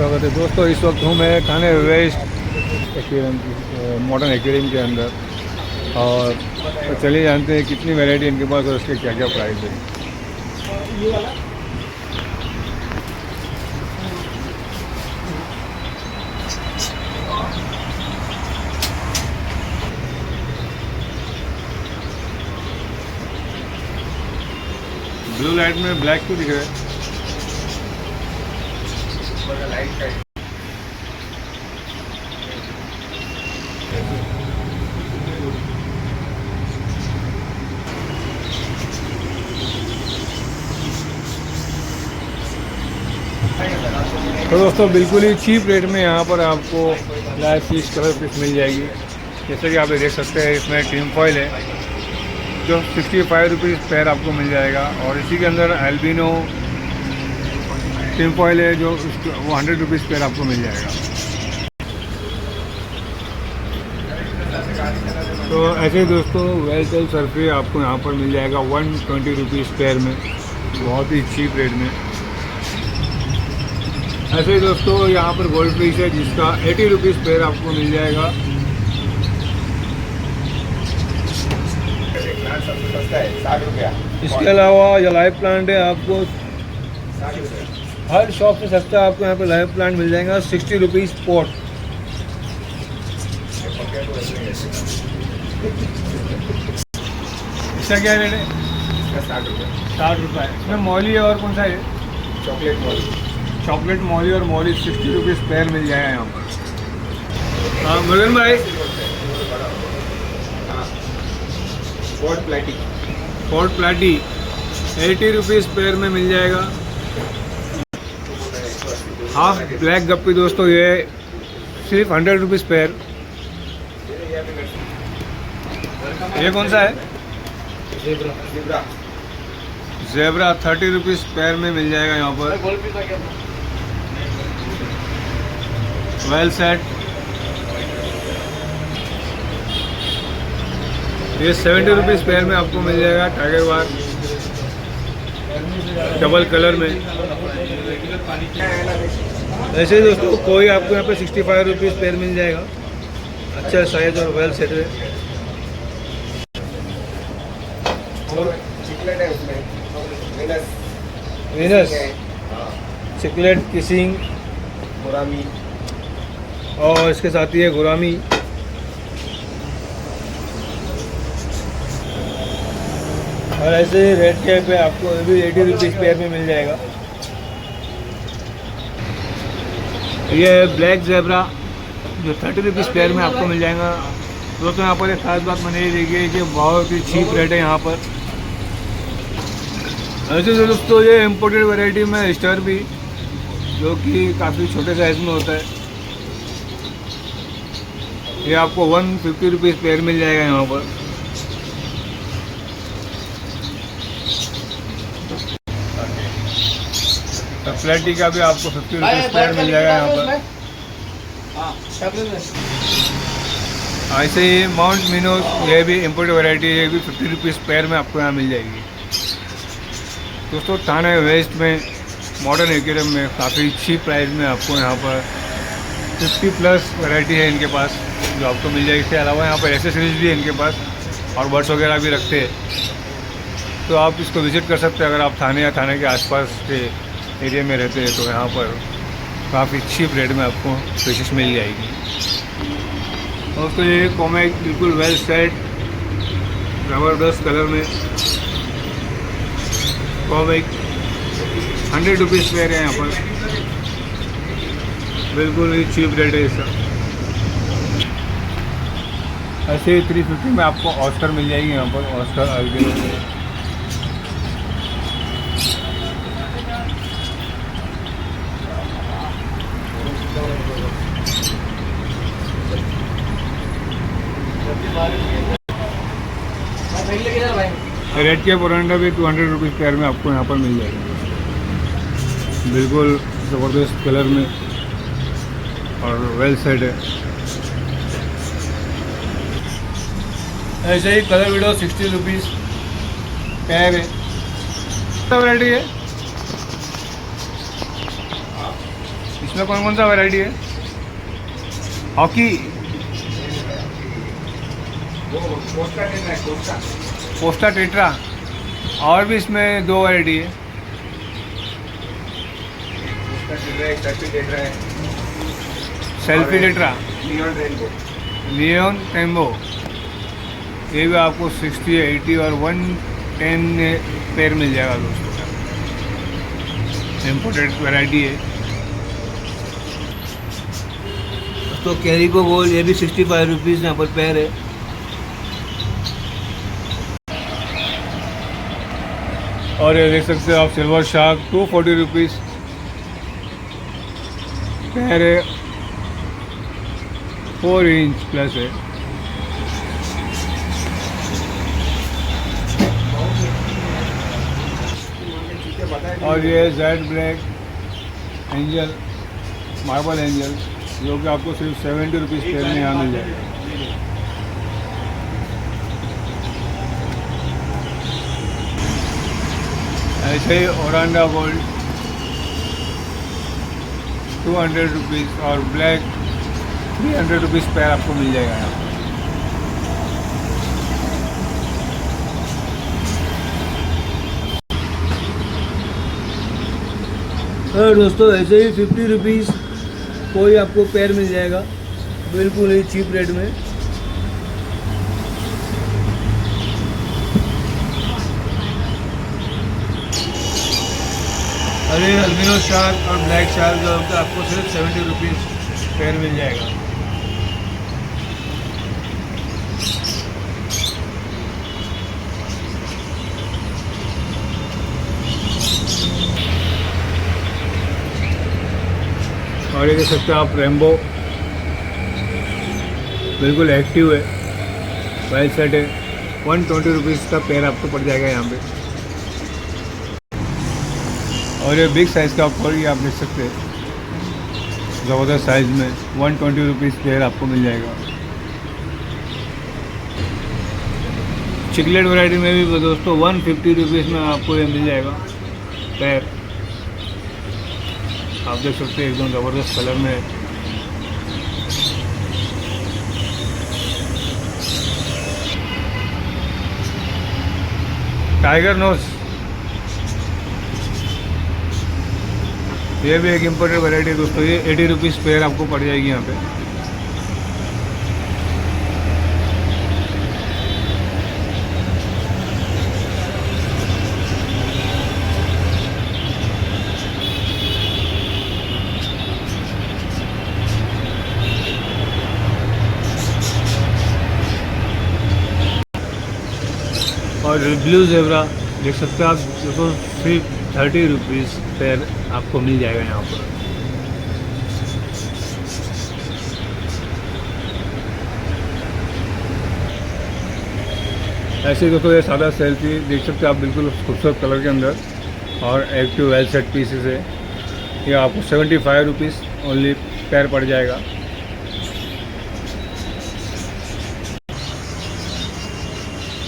स्वागत है दोस्तों। इस वक्त हूँ मैं थाने वेस्ट एक्वेरियम मॉडर्न एक्वेरियम के अंदर, और तो चलिए जानते हैं कितनी वैरायटी इनके पास और उसके क्या क्या प्राइस है। ब्लू लाइट में ब्लैक क्यों दिख रहा है? तो दोस्तों बिल्कुल ही चीप रेट में यहाँ पर आपको लाइव फिश कलर फिश मिल जाएगी। जैसे कि आप देख सकते हैं, इसमें टीम फॉइल है जो 65 रुपीज़ पैर आपको मिल जाएगा, और इसी के अंदर एल्बिनो टीम फॉइल है जो वो 100 रुपीज़ पैर आपको मिल जाएगा। तो ऐसे ही दोस्तों वेलटेल सर्फे आपको यहाँ पर मिल जाएगा 120 रुपीज़ पैर में, बहुत ही चीप रेट में। ऐसे ही दोस्तों यहाँ पर गोल्ड फिश है जिसका 80 रुपीज़ पैर आपको मिल जाएगा। इसके अलावा ये लाइव प्लांट है, आपको हर शॉप से सस्ता आपको यहाँ पे लाइव प्लांट मिल जाएगा 60 रुपीज़ पॉट। इसका क्या रेट है? 60 रुपये। इसमें मौली और कौन सा है? चॉकलेट मौली और मौली 60 रुपीज़ पैर मिल जाएगा यहाँ पर। हाँ मगन भाई, फोर्ट प्लाटी 80 रुपीज़ पैर में मिल जाएगा। हाफ ब्लैक गप्पी दोस्तों ये सिर्फ 100 रुपीज़ पैर। ये कौन सा है? ज़ेब्रा 30 रुपीज़ पैर में मिल जाएगा यहाँ पर। वेल सेट ये 70 रुपीज़ पैर में आपको मिल जाएगा। टाइगर बार डबल कलर में। ऐसे ही दोस्तों कोई आपको यहाँ पे 65 रुपीज़ पैर मिल जाएगा। अच्छा साइज और वेल सेट है। विनस चिकलेट किसिंग गुरामी, और इसके साथ ही है गुरामी। और ऐसे रेड कैप पे आपको भी 80 रुपीज़ पैर में मिल जाएगा। ये है ब्लैक ज़ेब्रा जो 30 रुपीज़ पैर में आपको मिल जाएगा। दोस्तों यहाँ पर एक खास बात मैंने ये देखी है कि बहुत ही चीप रेट है यहाँ पर। ऐसे दोस्तों ये इम्पोर्टेड वैरायटी में स्टार भी जो कि काफ़ी छोटे साइज़ में होता है, ये आपको 150 रुपीज़ पैर मिल जाएगा यहाँ पर। प्लेटी का भी आपको 50 रुपीज़ पैर मिल जाएगा यहाँ पर। ऐसे ही माउंट मिनो ये भी इम्पोर्टेड वैरायटी है, ये भी 50 रुपीज़ पैर में आपको यहाँ मिल जाएगी। दोस्तों थाने वेस्ट में मॉडर्न एक्वेरियम में काफ़ी चीप प्राइस में आपको यहाँ पर 50 प्लस वैरायटी है इनके पास जो आपको मिल जाएगी। इसके अलावा यहाँ पर एसेसरीज भी है इनके पास और बर्ड्स वगैरह भी रखते हैं, तो आप इसको विज़िट कर सकते हैं अगर आप थाने या थाने के आसपास के एरिया में रहते हैं। तो यहाँ पर काफ़ी चीप रेट में आपको फिशेस मिल जाएगी। दोस्तों ये कॉमेक बिल्कुल वेल सेट ज़बरदस्त कलर में कॉमेक 100 रुपीज़ पैर है यहाँ पर, बिल्कुल ही चीप रेट है इसका। ऐसे ही 350 में आपको ऑस्कर मिल जाएगी यहाँ पर, ऑस्कर अल्बिनो। रेड के पोरंडा भी 200 रुपीज़ पैर में आपको यहाँ पर मिल जाएगा, बिल्कुल ज़बरदस्त कलर में और वेल सेट है। ऐसे ही कलर वीडियो 60 रुपीज़ पैर है। वैरायटी है इसमें कौन कौन सा वैरायटी है? हॉकी, पोस्टा टेट्रा, और भी इसमें 2 वैरायटी है। सेल्फी टेट्रा, लियोन रेनबो, ये भी आपको 60, 80 और 110 पेयर मिल जाएगा दोस्तों। इम्पोर्टेड वैरायटी है दोस्तों। कैरिको गोल्ड, ये भी 65 रुपीज़ यहाँ पर पेयर है। और ये देख सकते हो आप सिल्वर शार्क 240 रुपीज़ पेयर है, 4 इंच प्लस है। और ये Z black angel, marble angel, जो कि आपको सिर्फ 70 रुपीज़ पेयर में यहाँ मिल जाएगा। ऐसे ही ओरांडा गोल्ड 200 रुपीज़ और ब्लैक 300 रुपीज़ पेयर आपको मिल जाएगा यहाँ। और दोस्तों ऐसे ही 50 रुपीज़ कोई आपको पेयर मिल जाएगा, बिल्कुल ही चीप रेट में। अरे अल्बिनो शार्क और ब्लैक शार्क जो होता है आपको सिर्फ 70 रुपीज़ पेयर मिल जाएगा। और ये देख सकते हो आप रेम्बो, बिल्कुल एक्टिव है, वेल सेट है, 120 रुपीज़ का पेयर आपको पड़ जाएगा यहाँ पे। और ये बिग साइज़ का आपको, ये आप देख सकते हैं ज़बरदस्त साइज़ में 120 रुपीज़ पेयर आपको मिल जाएगा। चिकलेट वैरायटी में भी दोस्तों 150 रुपीज़ में आपको ये मिल जाएगा पेयर। आप देख सकते हैं एकदम ज़बरदस्त कलर में। टाइगर नोज, ये भी एक इम्पोर्टेड वैरायटी है दोस्तों। ये 80 रुपीज़ पेयर आपको पड़ जाएगी यहाँ पे। और ब्लू ज़ेब्रा देख सकते हैं आप, देखो सिर्फ 30 रुपीज़ पेयर आपको मिल जाएगा यहाँ पर। ऐसे ही दोस्तों ये सादा सेल्फी देख सकते हैं आप, बिल्कुल खूबसूरत कलर के अंदर और एक्टिव वेल सेट पीसेस है। ये आपको 75 रुपीज़ ओनली पेयर पड़ जाएगा।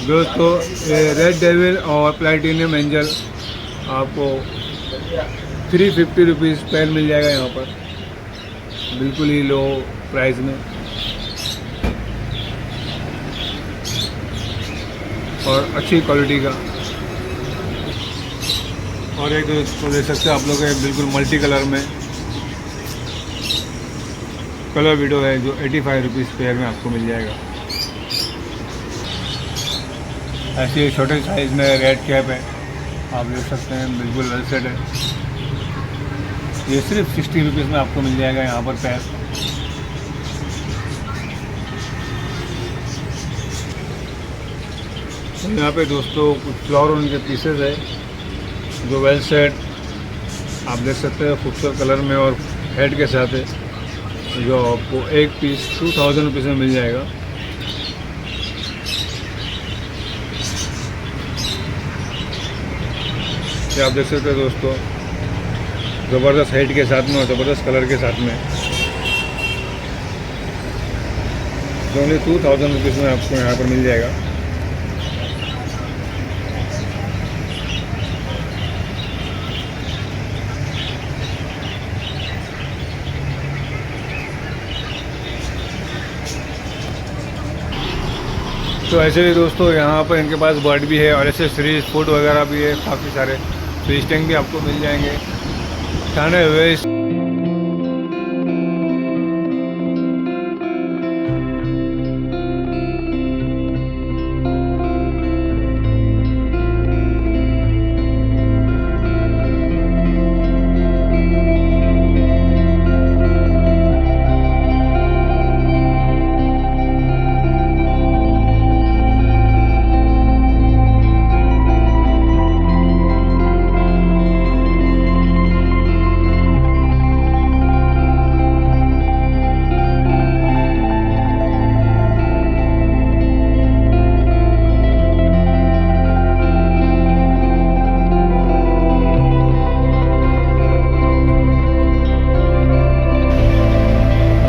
दोस्तों ये रेड डेविल और प्लैटिनम एंजल आपको 350 रुपीज़ पेयर मिल जाएगा यहाँ पर, बिल्कुल ही लो प्राइस में। और अच्छी क्वालिटी का। और एक तो देख सकते हैं आप लोग बिल्कुल मल्टी कलर में कलर वीडियो है, जो 85 रुपीज़ पेयर में आपको मिल जाएगा। ऐसे छोटे साइज़ में रेड कैप है, आप देख सकते हैं बिल्कुल वेल सेट है। ये सिर्फ 60 रुपीज़ में आपको मिल जाएगा यहाँ पर पेयर। तो यहाँ पे दोस्तों कुछ फ्लावर उनके पीसेस है जो वेल सेट आप देख सकते हैं, खूबसूरत कलर में और हेड के साथ है, जो आपको एक पीस 2000 रुपीज़ में मिल जाएगा। ये आप देख सकते हैं दोस्तों, ज़बरदस्त हेड के साथ में और ज़बरदस्त कलर के साथ में, जो ओनली 2000 रुपीज़ में आपको यहाँ पर मिल जाएगा। तो ऐसे ही दोस्तों यहाँ पर इनके पास बर्ड भी है और एसेसरीज फूड वगैरह भी है, काफ़ी सारे फिश टैंक भी आपको मिल जाएंगे। थाने वेस्ट।